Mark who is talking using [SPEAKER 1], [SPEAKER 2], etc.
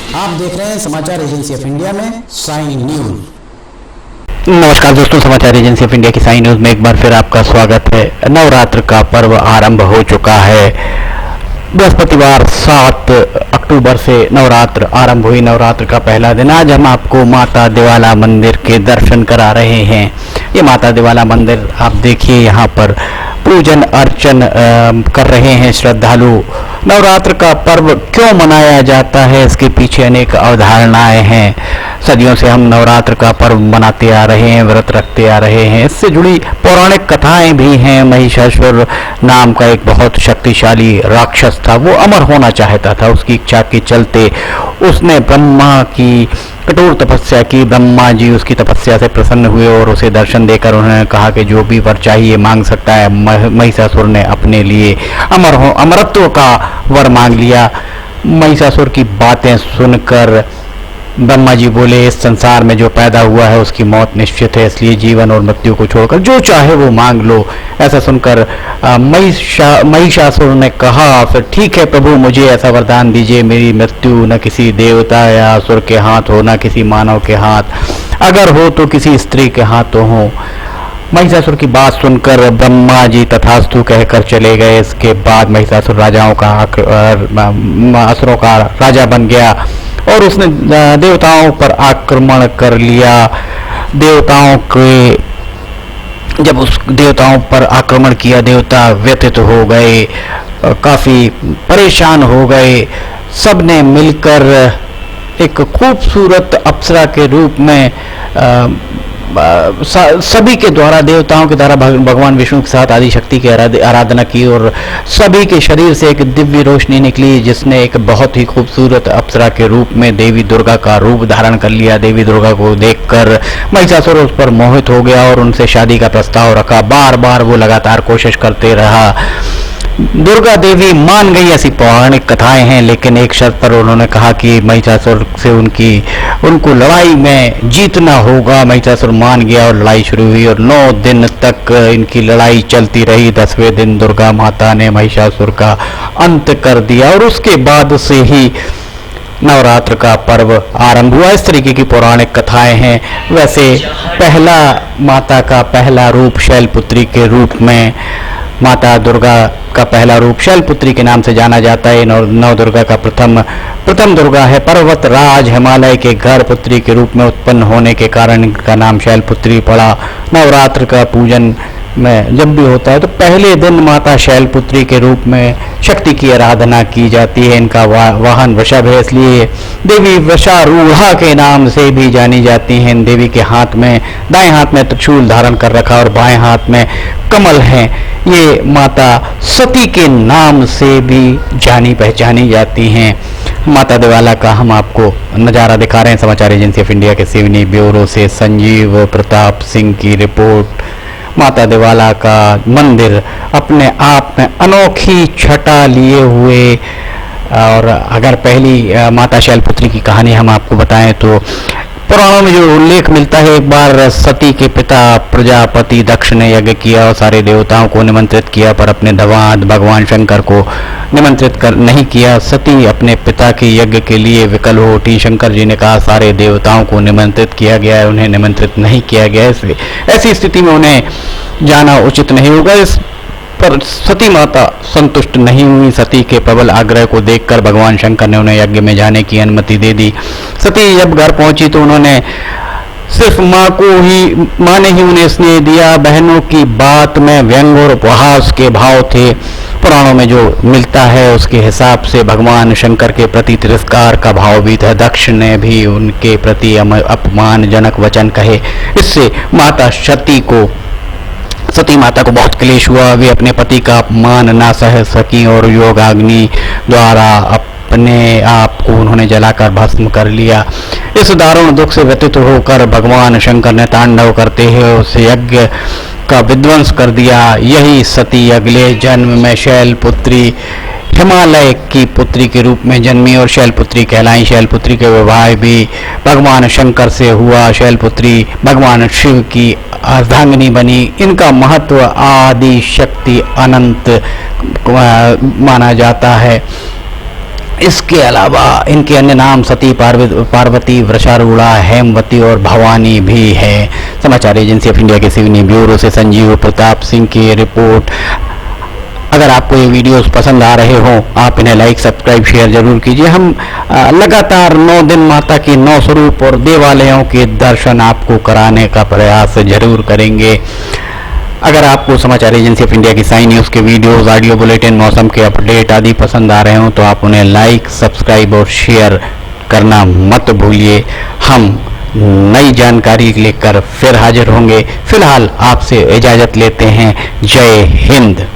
[SPEAKER 1] आप देख रहे हैं समाचार एजेंसी ऑफ इंडिया में साइन न्यूज।
[SPEAKER 2] नमस्कार दोस्तों, समाचार एजेंसी ऑफ इंडिया की साइन न्यूज में एक बार फिर आपका स्वागत है। नवरात्र का पर्व आरंभ हो चुका है। बृहस्पतिवार 7 अक्टूबर से नवरात्र आरंभ हुई। नवरात्र का पहला दिन। आज हम आपको माता दिवाला मंदिर के दर्शन करा रहे हैं। ये माता दिवाला मंदिर आप देखिए, यहाँ पर पूजन अर्चन कर रहे हैं श्रद्धालु। नवरात्र का पर्व क्यों मनाया जाता है, इसके पीछे अनेक अवधारणाएं हैं। सदियों से हम नवरात्र का पर्व मनाते आ रहे हैं, व्रत रखते आ रहे हैं। इससे जुड़ी पौराणिक कथाएं भी हैं। महिषासुर नाम का एक बहुत शक्तिशाली राक्षस था। वो अमर होना चाहता था। उसकी इच्छा के चलते उसने ब्रह्मा की कठोर तपस्या की। ब्रह्मा जी उसकी तपस्या से प्रसन्न हुए और उसे दर्शन देकर उन्होंने कहा कि जो भी वर चाहिए मांग सकता है। महिषासुर ने अपने लिए अमरत्व का वर मांग लिया। महिषासुर की बातें सुनकर ब्रह्मा जी बोले, इस संसार में जो पैदा हुआ है उसकी मौत निश्चित है, इसलिए जीवन और मृत्यु को छोड़कर जो चाहे वो मांग लो। ऐसा सुनकर महिषासुर ने कहा, फिर ठीक है प्रभु, मुझे ऐसा वरदान दीजिए, मेरी मृत्यु न किसी देवता या असुर के हाथ हो, न किसी मानव के हाथ, अगर हो तो किसी स्त्री के हाथों हो। महिषासुर की बात सुनकर ब्रह्मा जी तथास्तु कहकर चले गए। इसके बाद महिषासुर असुरों का राजा बन गया और उसने देवताओं पर आक्रमण कर लिया। जब उस देवताओं पर आक्रमण किया, देवता व्यथित हो गए, काफी परेशान हो गए। सबने मिलकर एक खूबसूरत अप्सरा के रूप में सभी के द्वारा, देवताओं के द्वारा भगवान विष्णु के साथ आदि शक्ति की आराधना की और सभी के शरीर से एक दिव्य रोशनी निकली, जिसने एक बहुत ही खूबसूरत अप्सरा के रूप में देवी दुर्गा का रूप धारण कर लिया। देवी दुर्गा को देखकर महिषासुर उस पर मोहित हो गया और उनसे शादी का प्रस्ताव रखा। बार बार वो लगातार कोशिश करते रहा। दुर्गा देवी मान गई, ऐसी पौराणिक कथाएं हैं, लेकिन एक शर्त पर उन्होंने कहा कि महिषासुर से उनको लड़ाई में जीतना होगा। महिषासुर मान गया और लड़ाई शुरू हुई और 9 दिन तक इनकी लड़ाई चलती रही। 10वें दिन दुर्गा माता ने महिषासुर का अंत कर दिया और उसके बाद से ही नवरात्र का पर्व आरंभ हुआ। इस तरीके की पौराणिक कथाएं हैं। वैसे माता का पहला रूप शैलपुत्री के रूप में, माता दुर्गा का पहला रूप शैलपुत्री के नाम से जाना जाता है। नव दुर्गा का प्रथम दुर्गा है। पर्वत राज हिमालय के घर पुत्री के रूप में उत्पन्न होने के कारण इनका नाम शैलपुत्री पड़ा। नवरात्र का पूजन में जब भी होता है तो पहले दिन माता शैलपुत्री के रूप में शक्ति की आराधना की जाती है। इनका वाहन वृषभ है, इसलिए देवी वृषारूढ़ा के नाम से भी जानी जाती हैं। इन देवी के हाथ में, दाएं हाथ में त्रिशूल धारण कर रखा और बाएं हाथ में कमल है। ये माता सती के नाम से भी जानी पहचानी जाती हैं। माता दिवाला का हम आपको नज़ारा दिखा रहे हैं। समाचार एजेंसी ऑफ इंडिया के सिवनी ब्यूरो से संजीव प्रताप सिंह की रिपोर्ट। माता दिवाला का मंदिर अपने आप में अनोखी छटा लिए हुए, और अगर पहली माता शैलपुत्री की कहानी हम आपको बताएं तो पुराणों में जो उल्लेख मिलता है, एक बार सती के पिता प्रजापति दक्ष ने यज्ञ किया और सारे देवताओं को निमंत्रित किया, पर अपने दामाद भगवान शंकर को निमंत्रित नहीं किया। सती अपने पिता के यज्ञ के लिए विकल हो उठी। शंकर जी ने कहा सारे देवताओं को निमंत्रित किया गया है, उन्हें निमंत्रित नहीं किया गया है, ऐसी स्थिति में उन्हें जाना उचित नहीं होगा। इस पर सती माता संतुष्ट नहीं हुई। सती के प्रबल आग्रह को देखकर भगवान शंकर ने उन्हें यज्ञ में जाने की अनुमति दे दी। सती जब घर पहुंची तो उन्होंने सिर्फ माँ ने ही उन्हें स्नेह दिया। बहनों की बात में व्यंग और उपहास के भाव थे। पुराणों में जो मिलता है उसके हिसाब से भगवान शंकर के प्रति तिरस्कार का भाव भी था। दक्ष ने भी उनके प्रति अपमानजनक वचन कहे। इससे सती माता को बहुत क्लेश हुआ। वे अपने पति का अपमान ना सह सकी और योगाग्नि द्वारा अपने आप को उन्होंने जलाकर भस्म कर लिया। इस दारुण दुख से व्यतीत होकर भगवान शंकर ने तांडव करते हुए उस यज्ञ का विध्वंस कर दिया। यही सती अगले जन्म में शैलपुत्री हिमालय की पुत्री के रूप में जन्मी और शैलपुत्री कहलाई। शैलपुत्री के विवाह भी भगवान शंकर से हुआ। शैलपुत्री भगवान शिव की अर्धांगिनी बनी। इनका महत्व आदि शक्ति अनंत माना जाता है। इसके अलावा इनके अन्य नाम सती, पार्वती, वृषारूढ़ा, हेमवती और भवानी भी है। समाचार एजेंसी ऑफ इंडिया के सिवनी ब्यूरो से संजीव प्रताप सिंह की रिपोर्ट। अगर आपको ये वीडियोस पसंद आ रहे हो, आप इन्हें लाइक, सब्सक्राइब, शेयर जरूर कीजिए। हम लगातार 9 दिन माता के 9 स्वरूप और देवालयों के दर्शन आपको कराने का प्रयास जरूर करेंगे। अगर आपको समाचार एजेंसी ऑफ इंडिया की साइन न्यूज़ के वीडियोस, ऑडियो बुलेटिन, मौसम के अपडेट आदि पसंद आ रहे हो तो आप उन्हें लाइक, सब्सक्राइब और शेयर करना मत भूलिए। हम नई जानकारी लेकर फिर हाजिर होंगे। फिलहाल आपसे इजाज़त लेते हैं। जय हिंद।